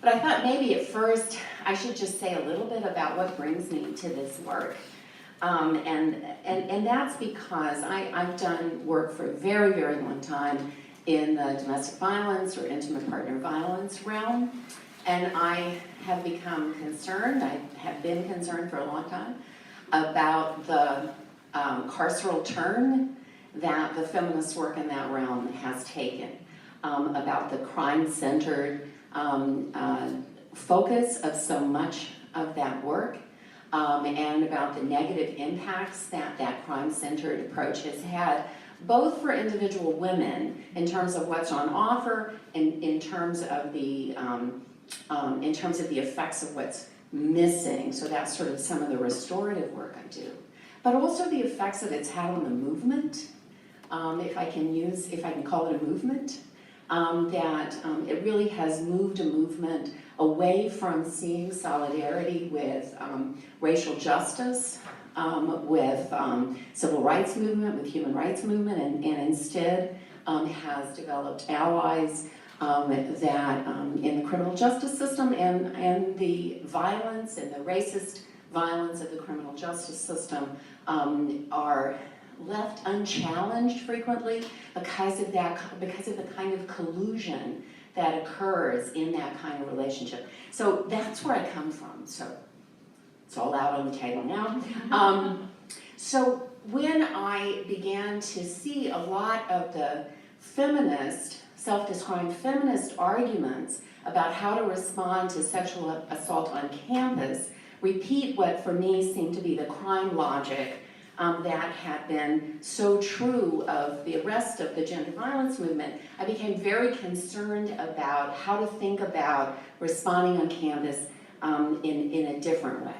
But I thought maybe at first I should just say a little bit about what brings me to this work. And that's because I've done work for a very, very long time in the domestic violence or intimate partner violence realm. And I have become concerned, I have been concerned for a long time, about the carceral turn that the feminist work in that realm has taken, about the crime-centered focus of so much of that work, and about the negative impacts that that crime-centered approach has had, both for individual women in terms of what's on offer, and in terms of the effects of what's missing. So that's sort of some of the restorative work I do, but also the effects that it's had on the movement, if I can call it a movement. It really has moved a movement away from seeing solidarity with racial justice, with civil rights movement, with human rights movement, and instead has developed allies that in the criminal justice system and the violence and the racist violence of the criminal justice system are left unchallenged frequently because of the kind of collusion that occurs in that kind of relationship. So that's where I come from. So it's all out on the table now. So when I began to see a lot of the feminist, self-described feminist arguments about how to respond to sexual assault on campus repeat what for me seemed to be the crime logic that had been so true of the rest of the gender violence movement, I became very concerned about how to think about responding on campus in a different way.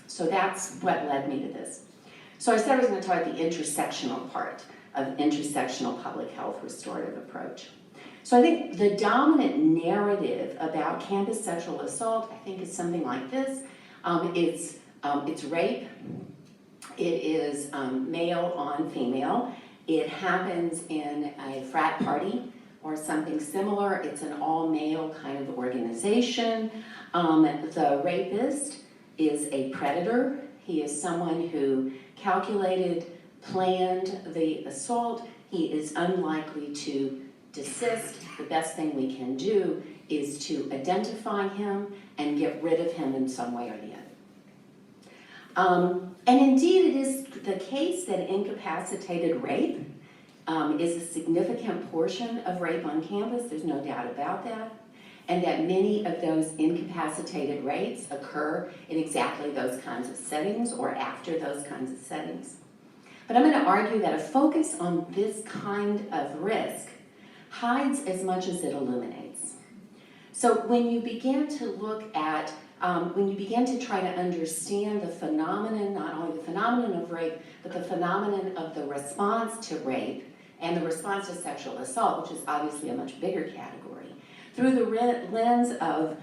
So that's what led me to this. So I said I was going to talk about the intersectional part of intersectional public health restorative approach. So I think the dominant narrative about campus sexual assault, I think, is something like this. It's rape. It is male on female. It happens in a frat party or something similar. It's an all-male kind of organization. The rapist is a predator. He is someone who calculated, planned the assault. He is unlikely to desist. The best thing we can do is to identify him and get rid of him in some way or the other. And indeed, it is the case that incapacitated rape is a significant portion of rape on campus. There's no doubt about that. And that many of those incapacitated rapes occur in exactly those kinds of settings or after those kinds of settings. But I'm going to argue that a focus on this kind of risk hides as much as it illuminates. So when you begin to look at when you begin to try to understand the phenomenon, not only the phenomenon of rape, but the phenomenon of the response to rape and the response to sexual assault, which is obviously a much bigger category, through the lens of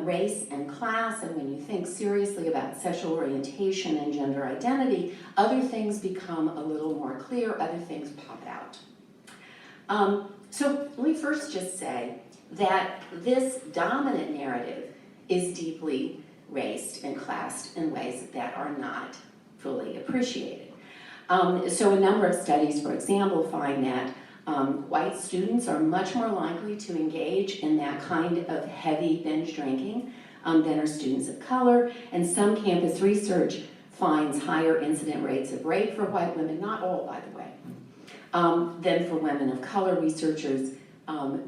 race and class, and when you think seriously about sexual orientation and gender identity, other things become a little more clear, other things pop out. So let me first just say that this dominant narrative is deeply raced and classed in ways that are not fully appreciated. So a number of studies, for example, find that white students are much more likely to engage in that kind of heavy binge drinking than are students of color, and some campus research finds higher incident rates of rape for white women, not all, by the way, than for women of color. Researchers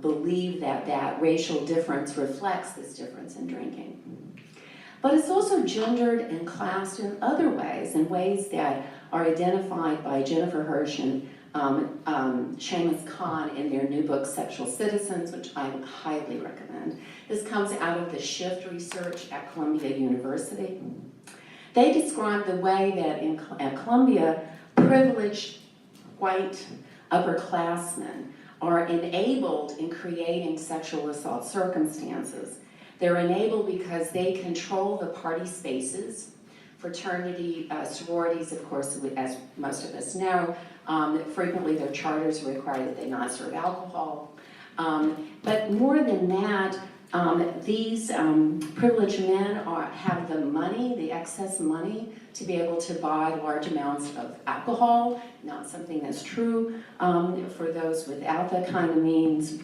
believe that that racial difference reflects this difference in drinking. But it's also gendered and classed in other ways, in ways that are identified by Jennifer Hirsch and Seamus Khan in their new book, Sexual Citizens, which I highly recommend. This comes out of the SHIFT research at Columbia University. They describe the way that at Columbia, privileged white upperclassmen are enabled in creating sexual assault circumstances. They're enabled because they control the party spaces. Fraternity, sororities, of course, as most of us know, frequently their charters require that they not serve alcohol. But more than that, These privileged men have the money, the excess money, to be able to buy large amounts of alcohol, not something that's true for those without that kind of means.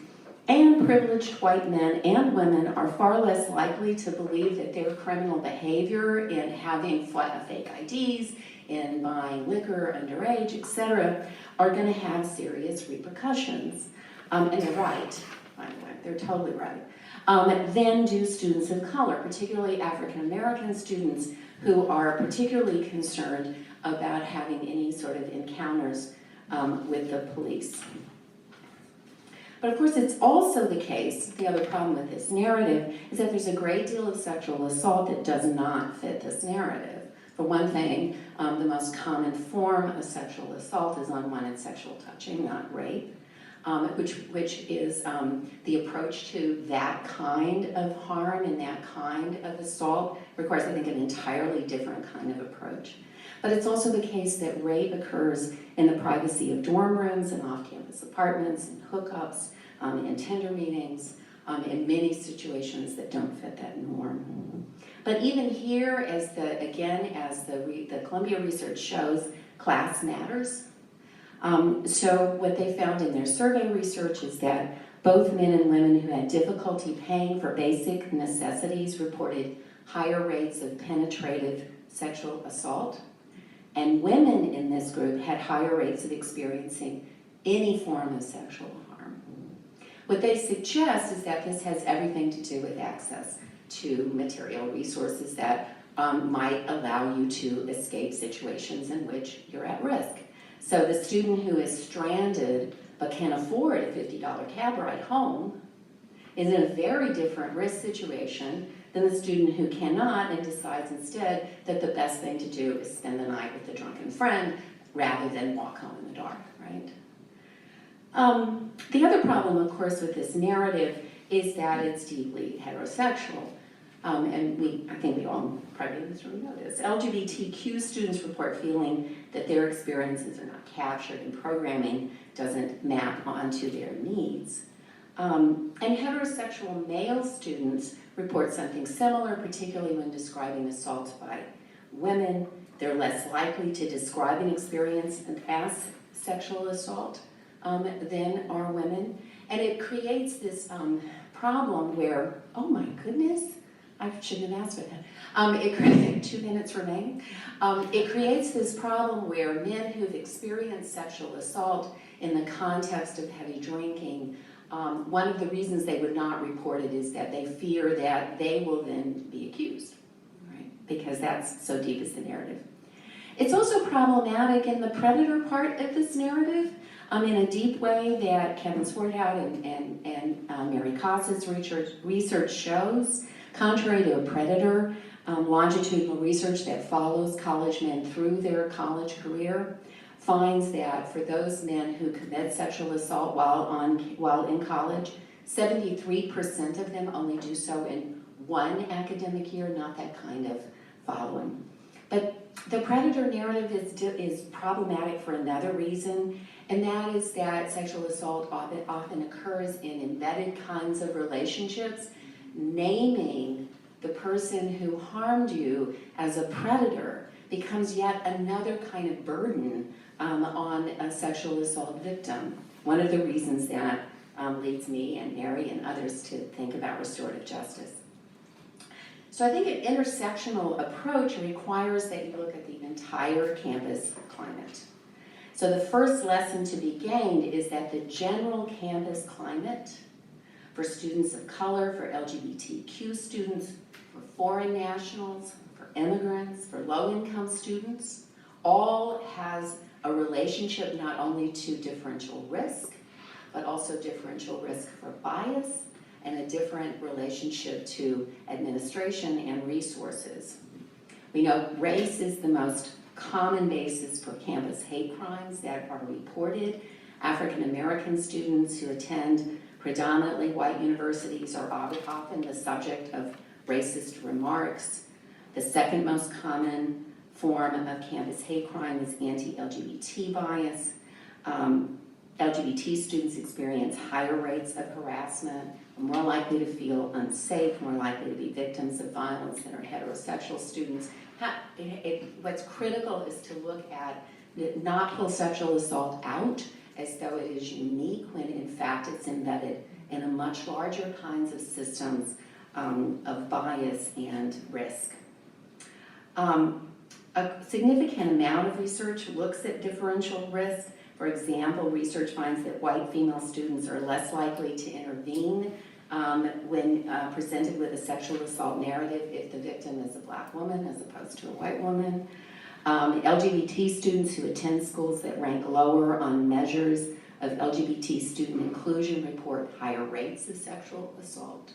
And privileged white men and women are far less likely to believe that their criminal behavior in having fake IDs, in buying liquor underage, etc., are going to have serious repercussions. And they're right, by the way, they're totally right. Than do students of color, particularly African American students, who are particularly concerned about having any sort of encounters with the police. But of course, it's also the case, the other problem with this narrative, is that there's a great deal of sexual assault that does not fit this narrative. For one thing, the most common form of sexual assault is unwanted sexual touching, not rape, which is the approach to that kind of harm and that kind of assault requires, I think, an entirely different kind of approach. But it's also the case that rape occurs in the privacy of dorm rooms and off-campus apartments and hookups, in tender meetings, in many situations that don't fit that norm. But even here, as the Columbia research shows, class matters. So what they found in their survey research is that both men and women who had difficulty paying for basic necessities reported higher rates of penetrative sexual assault. And women in this group had higher rates of experiencing any form of sexual harm. What they suggest is that this has everything to do with access to material resources that might allow you to escape situations in which you're at risk. So the student who is stranded but can afford a $50 cab ride home is in a very different risk situation than the student who cannot and decides instead that the best thing to do is spend the night with a drunken friend rather than walk home in the dark, right? The other problem, of course, with this narrative is that it's deeply heterosexual. And I think we all probably in this room know this. LGBTQ students report feeling that their experiences are not captured and programming doesn't map onto their needs. And heterosexual male students report something similar, particularly when describing assaults by women. They're less likely to describe an experience as sexual assault than are women. And it creates this problem where, oh my goodness, I shouldn't have asked for that. 2 minutes remaining. It creates this problem where men who've experienced sexual assault in the context of heavy drinking, one of the reasons they would not report it is that they fear that they will then be accused, right? Because that's so deep is the narrative. It's also problematic in the predator part of this narrative, in a deep way that Kevin Swarthout and Mary Coss's research shows. Contrary to a predator, longitudinal research that follows college men through their college career finds that for those men who commit sexual assault while in college, 73% of them only do so in one academic year, not that kind of following. But the predator narrative is problematic for another reason, and that is that sexual assault often occurs in embedded kinds of relationships. Naming the person who harmed you as a predator becomes yet another kind of burden on a sexual assault victim. One of the reasons that leads me and Mary and others to think about restorative justice. So I think an intersectional approach requires that you look at the entire campus climate. So the first lesson to be gained is that the general campus climate for students of color, for LGBTQ students, for foreign nationals, for immigrants, for low-income students, all has a relationship not only to differential risk, but also differential risk for bias, and a different relationship to administration and resources. We know race is the most common basis for campus hate crimes that are reported. African American students who attend predominantly white universities are often the subject of racist remarks. The second most common form of campus hate crime is anti-LGBT bias. LGBT students experience higher rates of harassment are more likely to feel unsafe, more likely to be victims of violence than are heterosexual students. What's critical is to look at, not pull sexual assault out as though it is unique, when in fact it's embedded in a much larger kinds of systems of bias and risk. A significant amount of research looks at differential risk. For example, research finds that white female students are less likely to intervene when presented with a sexual assault narrative if the victim is a black woman as opposed to a white woman. LGBT students who attend schools that rank lower on measures of LGBT student inclusion report higher rates of sexual assault.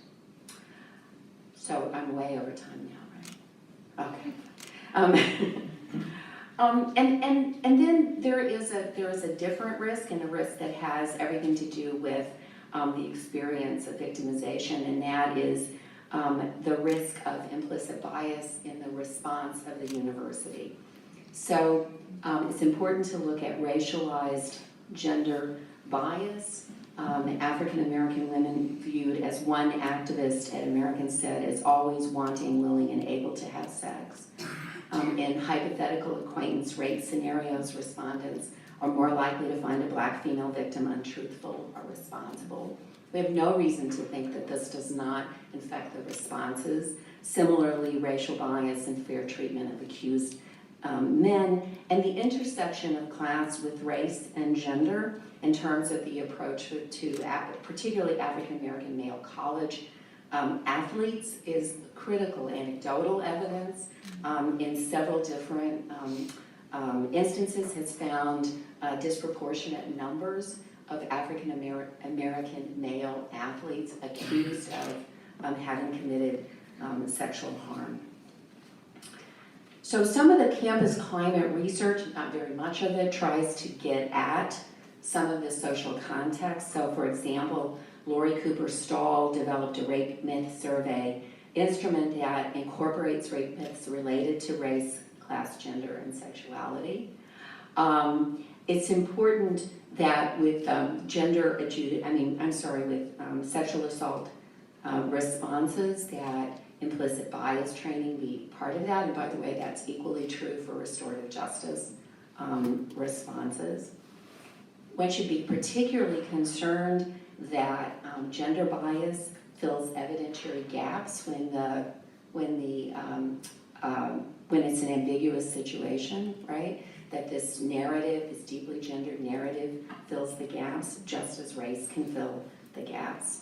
So I'm way over time now, right? Okay. And then there is a different risk, and a risk that has everything to do with the experience of victimization, and that is the risk of implicit bias in the response of the university. So it's important to look at racialized gender bias. African American women viewed as one activist at American said as always wanting, willing, and able to have sex. In hypothetical acquaintance rape scenarios, respondents are more likely to find a black female victim untruthful or responsible. We have no reason to think that this does not infect the responses. Similarly, racial bias and fair treatment of accused men, and the intersection of class with race and gender in terms of the approach to particularly African American male college athletes is critical. Anecdotal evidence in several different instances has found disproportionate numbers of African American male athletes accused of having committed sexual harm. So some of the campus climate research, not very much of it, tries to get at some of the social context. So for example, Lori Cooper Stahl developed a rape myth survey instrument that incorporates rape myths related to race, class, gender, and sexuality. It's important that with sexual assault responses, that implicit bias training be part of that. And by the way, that's equally true for restorative justice responses. One should be particularly concerned that gender bias fills evidentiary gaps when it's an ambiguous situation, right? That this narrative, this deeply gendered narrative, fills the gaps just as race can fill the gaps.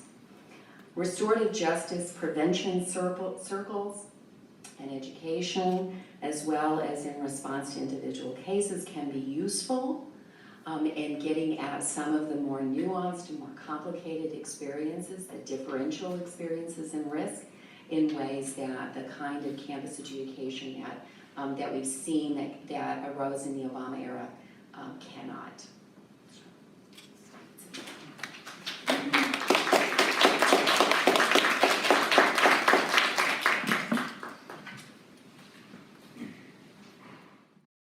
Restorative justice prevention circles and education, as well as in response to individual cases, can be useful in getting at some of the more nuanced and more complicated experiences, the differential experiences and risk, in ways that the kind of campus adjudication that we've seen that arose in the Obama era cannot.